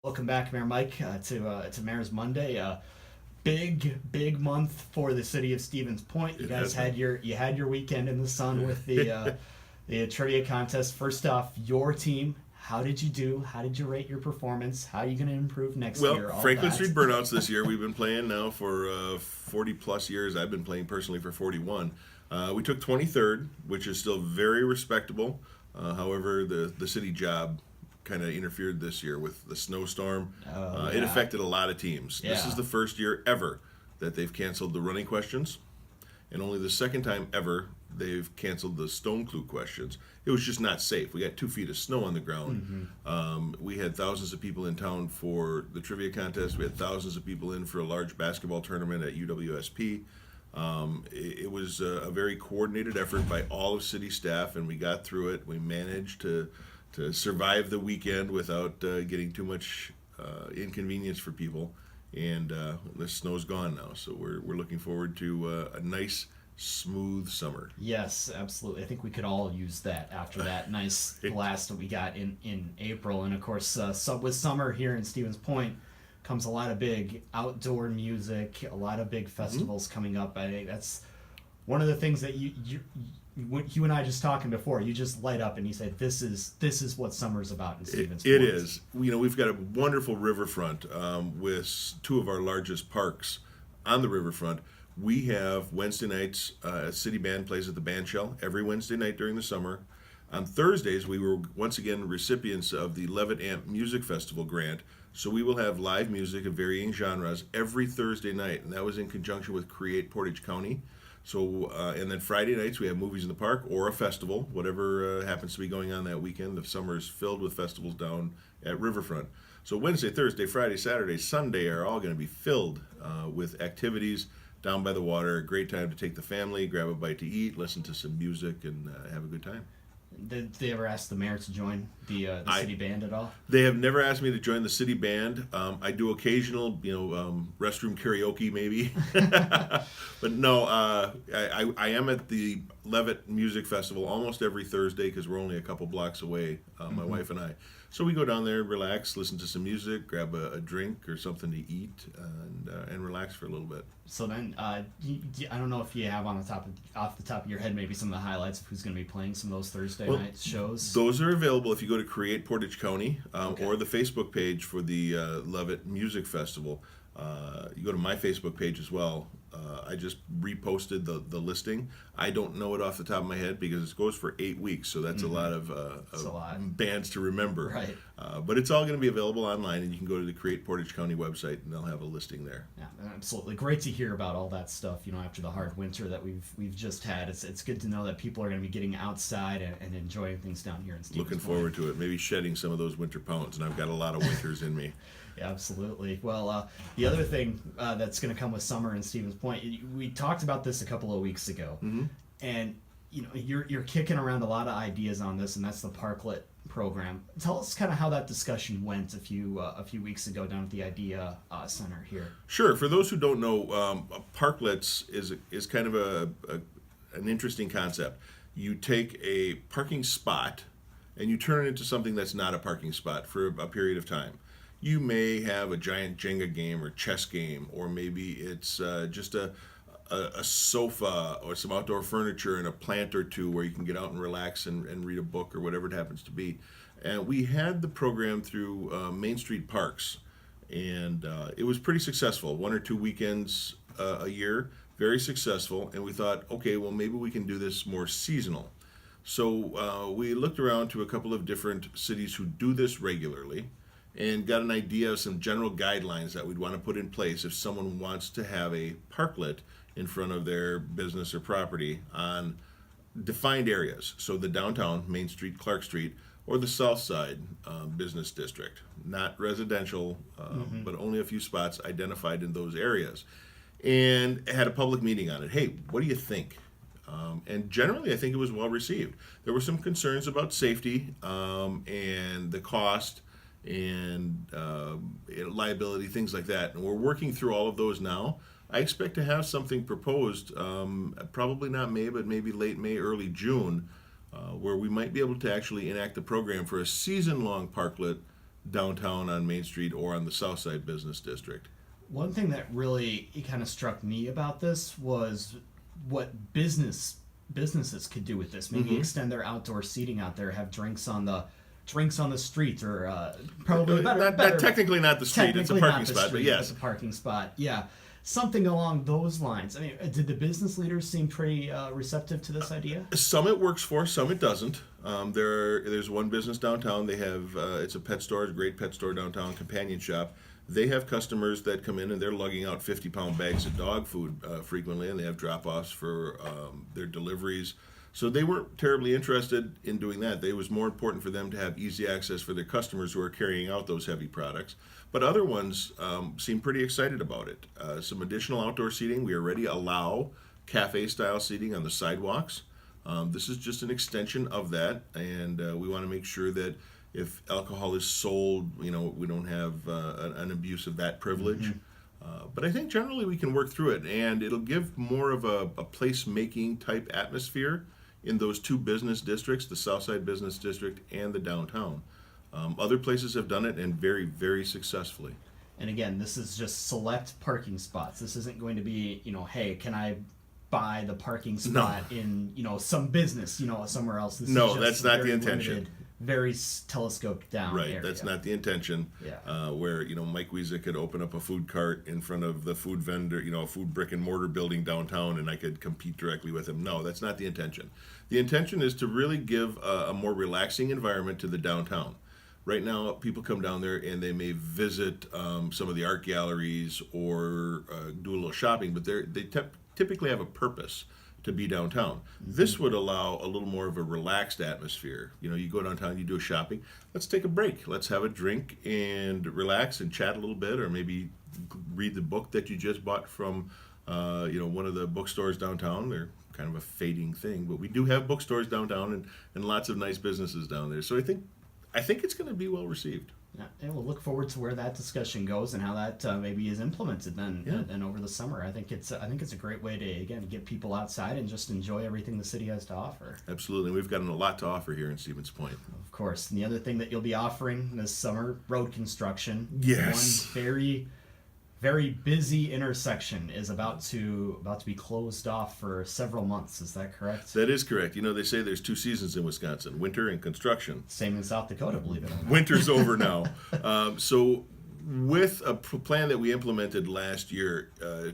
Welcome back, Mayor Mike, to Mayor's Monday. Big month for the city of Stevens Point. You guys had your weekend in the sun with the trivia contest. First off, your team. How did you do? How did you rate your performance? How are you going to improve next year? Well, Franklin Street Burnouts this year. We've been playing now for 40 plus years. I've been playing personally for 41. We took 23rd, which is still very respectable. However, the city job kind of interfered this year with the snowstorm. It affected a lot of teams. Yeah. This is the first year ever that they've canceled the running questions, and only the second time ever they've canceled the stone clue questions. It was just not safe. We got 2 feet of snow on the ground. We had thousands of people in town for the trivia contest. We had thousands of people in for a large basketball tournament at UWSP. It was a very coordinated effort by all of city staff, and we got through it. We managed to survive the weekend without getting too much inconvenience for people. And the snow's gone now, so we're looking forward to a nice, smooth summer. Yes, absolutely. I think we could all use that after that nice blast that we got in April. And of course, with summer here in Stevens Point comes a lot of big outdoor music, a lot of big festivals coming up. I think that's one of the things that you and I just talking before, you just light up and you say, this is what summer's about in Stevens Point. It is. We've got a wonderful riverfront with 2 of our largest parks on the riverfront. We have Wednesday nights, City Band plays at the Band Shell every Wednesday night during the summer. On Thursdays, we were once again recipients of the Levitt Amp Music Festival grant, so we will have live music of varying genres every Thursday night, and that was in conjunction with Create Portage County. So, and then Friday nights we have movies in the park or a festival, whatever happens to be going on that weekend. The summer is filled with festivals down at Riverfront. So Wednesday, Thursday, Friday, Saturday, Sunday are all going to be filled with activities down by the water. A great time to take the family, grab a bite to eat, listen to some music, and have a good time. Did they ever ask the mayor to join the city band at all? They have never asked me to join the city band. I do occasional, restroom karaoke maybe, but no. I am at the Levitt Music Festival almost every Thursday because we're only a couple blocks away, my wife and I. So we go down there, relax, listen to some music, grab a drink or something to eat, and relax for a little bit. So then, I don't know if you have off the top of your head maybe some of the highlights of who's going to be playing some of those Thursday night shows. Those are available if you go to Create Portage County or the Facebook page for the Levitt Music Festival. You go to my Facebook page as well. I just reposted the listing. I don't know it off the top of my head because it goes for 8 weeks, so that's a lot of bands to remember. Right. But it's all going to be available online, and you can go to the Create Portage County website, and they'll have a listing there. Yeah, absolutely. Great to hear about all that stuff. After the hard winter that we've just had, it's good to know that people are going to be getting outside and enjoying things down here in Stevens Looking Point. forward to it. Maybe shedding some of those winter pounds, and I've got a lot of winters in me. Yeah, absolutely. Well, the other thing that's going to come with summer in Stevens Point, we talked about this a couple of weeks ago, and you're kicking around a lot of ideas on this, and that's the Parklet program. Tell us kind of how that discussion went a few weeks ago down at the Idea Center here. Sure. For those who don't know, parklets is kind of an interesting concept. You take a parking spot and you turn it into something that's not a parking spot for a period of time. You may have a giant Jenga game or chess game, or maybe it's just a sofa or some outdoor furniture and a plant or two where you can get out and relax and read a book or whatever it happens to be. And we had the program through Main Street Parks, and it was pretty successful. 1 or 2 weekends a year, very successful. And we thought, okay, well, maybe we can do this more seasonal. So we looked around to a couple of different cities who do this regularly, and got an idea of some general guidelines that we'd want to put in place if someone wants to have a parklet in front of their business or property on defined areas. So the downtown, Main Street, Clark Street, or the South Side business district. Not residential, but only a few spots identified in those areas. And had a public meeting on it. Hey, what do you think? And generally, I think it was well received. There were some concerns about safety and the cost and liability, things like that. And we're working through all of those now. I expect to have something proposed, probably not May, but maybe late May, early June, where we might be able to actually enact the program for a season-long parklet downtown on Main Street or on the South Side Business District. One thing that really kind of struck me about this was what businesses could do with this. Maybe extend their outdoor seating out there, have drinks on the street, or probably better. Technically not the street; it's a parking spot. But yes, it's a parking spot. Yeah, something along those lines. I mean, did the business leaders seem pretty receptive to this idea? Some it works for, some it doesn't. There's one business downtown. They have it's a pet store, a great pet store downtown, companion shop. They have customers that come in and they're lugging out 50-pound bags of dog food frequently, and they have drop-offs for their deliveries. So they weren't terribly interested in doing that. It was more important for them to have easy access for their customers who are carrying out those heavy products. But other ones seem pretty excited about it. Some additional outdoor seating. We already allow cafe-style seating on the sidewalks. This is just an extension of that, and we want to make sure that if alcohol is sold, we don't have an abuse of that privilege. But I think generally we can work through it, and it'll give more of a place-making type atmosphere in those two business districts, the Southside Business District and the downtown. Other places have done it, and very, very successfully. And again, this is just select parking spots. This isn't going to be, hey, can I buy the parking spot in, some business, somewhere else? This is just that's not the intention. Limited, very telescoped down Right, area. that's not the intention. Yeah. Where Mike Wiza could open up a food cart in front of the food vendor, a food brick and mortar building downtown, and I could compete directly with him. No, that's not the intention. The intention is to really give a more relaxing environment to the downtown. Right now, people come down there and they may visit some of the art galleries or do a little shopping, but they typically have a purpose to be downtown. This would allow a little more of a relaxed atmosphere. You go downtown, you do a shopping. Let's take a break. Let's have a drink and relax and chat a little bit, or maybe read the book that you just bought from, one of the bookstores downtown. They're kind of a fading thing, but we do have bookstores downtown and lots of nice businesses down there. So I think it's going to be well received. Yeah, and we'll look forward to where that discussion goes and how that maybe is implemented then and over the summer. I think it's a great way to again get people outside and just enjoy everything the city has to offer. Absolutely, we've got a lot to offer here in Stevens Point. Of course, and the other thing that you'll be offering this summer, road construction. Yes, one very, very busy intersection is about to be closed off for several months. Is that correct? That is correct. They say there's two seasons in Wisconsin: winter and construction. Same in South Dakota, believe it or not. Winter's over now. So with a plan that we implemented last year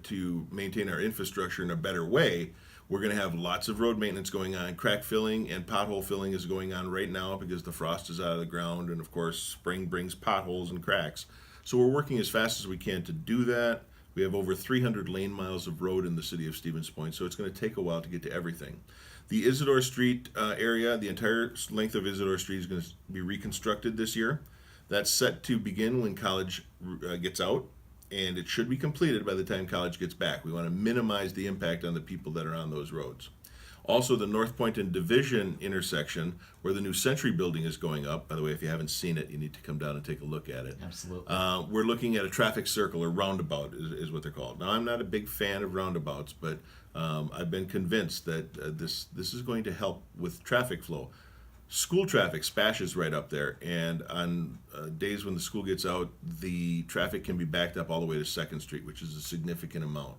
to maintain our infrastructure in a better way, we're going to have lots of road maintenance going on. Crack filling and pothole filling is going on right now because the frost is out of the ground, and of course spring brings potholes and cracks. So we're working as fast as we can to do that. We have over 300 lane miles of road in the city of Stevens Point, so it's going to take a while to get to everything. The Isidore Street area, the entire length of Isidore Street is going to be reconstructed this year. That's set to begin when college gets out, and it should be completed by the time college gets back. We want to minimize the impact on the people that are on those roads. Also, the North Point and Division intersection, where the new Century building is going up. By the way, if you haven't seen it, you need to come down and take a look at it. Absolutely. We're looking at a traffic circle, or roundabout is what they're called. Now, I'm not a big fan of roundabouts, but I've been convinced that this is going to help with traffic flow. School traffic spashes right up there, and on days when the school gets out, the traffic can be backed up all the way to 2nd Street, which is a significant amount.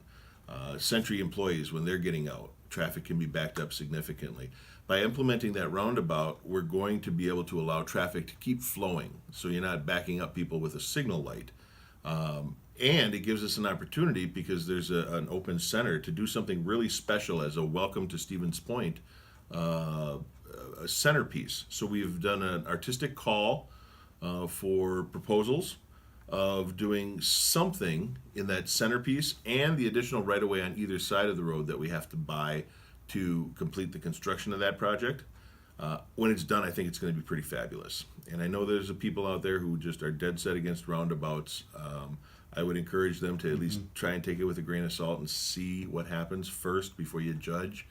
Century employees, when they're getting out, traffic can be backed up significantly. By implementing that roundabout, we're going to be able to allow traffic to keep flowing, so you're not backing up people with a signal light. And it gives us an opportunity, because there's an open center, to do something really special as a welcome to Stevens Point a centerpiece. So we've done an artistic call for proposals of doing something in that centerpiece and the additional right-of-way on either side of the road that we have to buy to complete the construction of that project. When it's done, I think it's going to be pretty fabulous. And I know there's people out there who just are dead set against roundabouts. I would encourage them to at least try and take it with a grain of salt and see what happens first before you judge.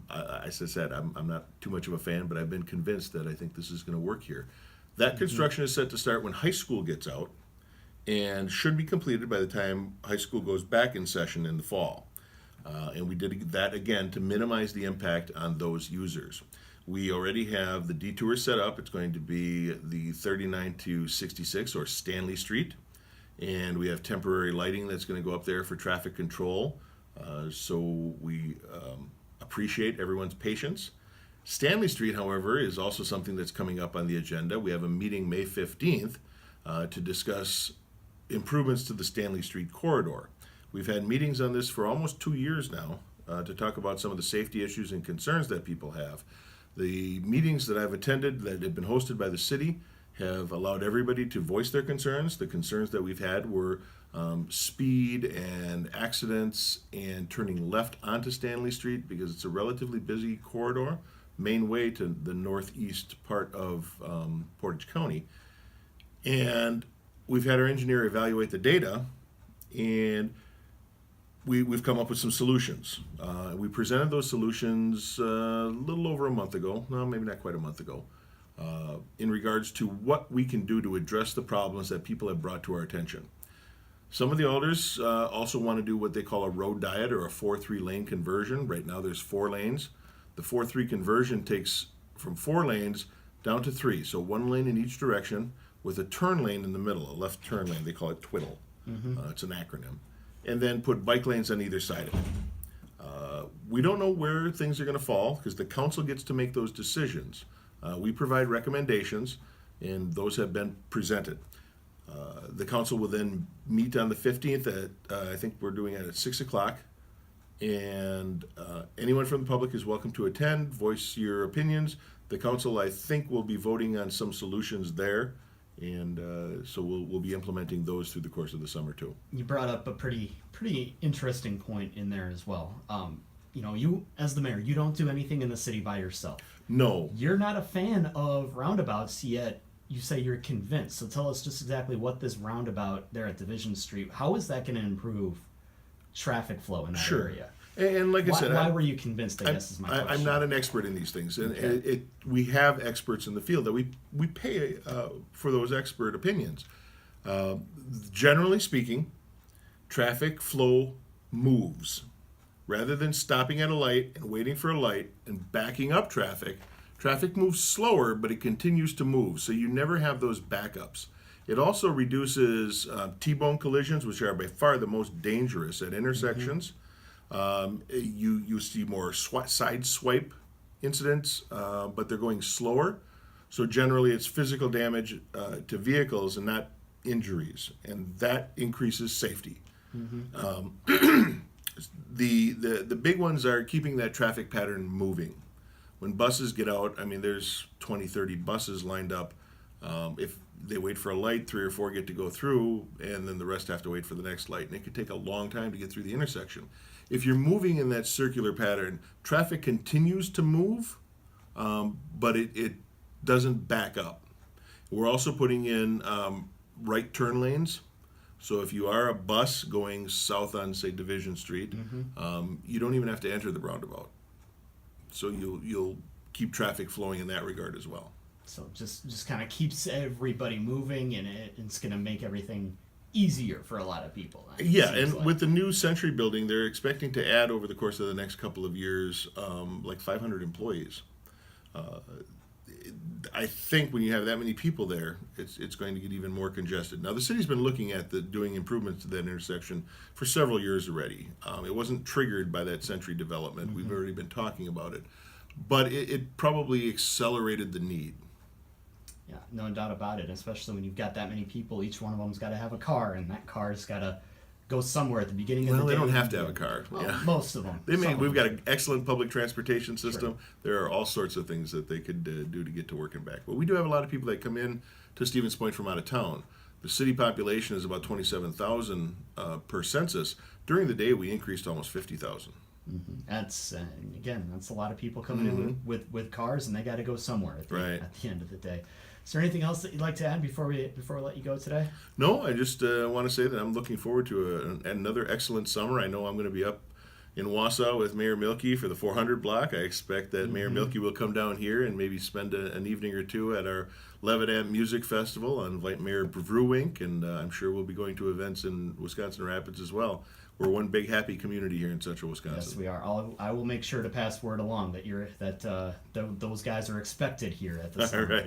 As I said, I'm not too much of a fan, but I've been convinced that I think this is going to work here. That construction is set to start when high school gets out and should be completed by the time high school goes back in session in the fall. And we did that again to minimize the impact on those users. We already have the detour set up. It's going to be the 39 to 66 or Stanley Street. And we have temporary lighting that's going to go up there for traffic control. So we appreciate everyone's patience. Stanley Street, however, is also something that's coming up on the agenda. We have a meeting May 15th to discuss improvements to the Stanley Street corridor. We've had meetings on this for almost 2 years now to talk about some of the safety issues and concerns that people have. The meetings that I've attended that have been hosted by the city have allowed everybody to voice their concerns. The concerns that we've had were speed and accidents and turning left onto Stanley Street because it's a relatively busy corridor, main way to the northeast part of Portage County. And we've had our engineer evaluate the data, and we've come up with some solutions. We presented those solutions a little over a month ago, no, maybe not quite a month ago, in regards to what we can do to address the problems that people have brought to our attention. Some of the alders also want to do what they call a road diet or a 4-3 lane conversion. Right now there's 4 lanes. The 4-3 conversion takes from 4 lanes down to 3, so 1 lane in each direction with a turn lane in the middle, a left turn lane. They call it twiddle. It's an acronym. And then put bike lanes on either side of it. We don't know where things are going to fall because the council gets to make those decisions. We provide recommendations, and those have been presented. The council will then meet on the 15th at, I think we're doing it at 6 o'clock. And anyone from the public is welcome to attend, voice your opinions. The council, I think, will be voting on some solutions there. And so we'll be implementing those through the course of the summer too. You brought up a pretty interesting point in there as well. You as the mayor, you don't do anything in the city by yourself. No. You're not a fan of roundabouts, yet you say you're convinced. So tell us just exactly what this roundabout there at Division Street, how is that going to improve traffic flow in that area? And like I said, why were you convinced, I guess is my question. I'm not an expert in these things. And Okay. we have experts in the field that we pay for those expert opinions. Generally speaking, traffic flow moves. Rather than stopping at a light and waiting for a light and backing up traffic moves slower, but it continues to move. So you never have those backups. It also reduces T-bone collisions, which are by far the most dangerous at intersections. You see more side swipe incidents, but they're going slower. So generally it's physical damage to vehicles and not injuries, and that increases safety. The big ones are keeping that traffic pattern moving. When buses get out, I mean, there's 20, 30 buses lined up. If they wait for a light, 3 or 4 get to go through, and then the rest have to wait for the next light. And it could take a long time to get through the intersection. If you're moving in that circular pattern, traffic continues to move, but it doesn't back up. We're also putting in right turn lanes. So if you are a bus going south on, say, Division Street, you don't even have to enter the roundabout. So you'll keep traffic flowing in that regard as well. So just kind of keeps everybody moving, and it's going to make everything easier for a lot of people. Yeah, and with the new Century building, they're expecting to add over the course of the next couple of years like 500 employees. I think when you have that many people there, it's going to get even more congested. Now, the city's been looking at doing improvements to that intersection for several years already. It wasn't triggered by that Century development. We've already been talking about it. But it probably accelerated the need. Yeah, no doubt about it, especially when you've got that many people. Each one of them's got to have a car, and that car's got to go somewhere at the beginning of the day. Well, they don't have to have a car. Well, yeah. Most of them. We've got an excellent public transportation system. Sure. There are all sorts of things that they could do to get to work and back. But we do have a lot of people that come in to Stevens Point from out of town. The city population is about 27,000 per census. During the day, we increased to almost 50,000. That's that's a lot of people coming in with cars, and they got to go somewhere at the end of the day. Is there anything else that you'd like to add before we let you go today? No, I just want to say that I'm looking forward to another excellent summer. I know I'm going to be up in Wausau with Mayor Milky for the 400 block. I expect that Mayor Milky will come down here and maybe spend an evening or two at our Lebanon Music Festival. I'll invite Mayor Brewink, and I'm sure we'll be going to events in Wisconsin Rapids as well. We're one big happy community here in central Wisconsin. Yes, we are. I will make sure to pass word along that those guys are expected here at the All summit. right.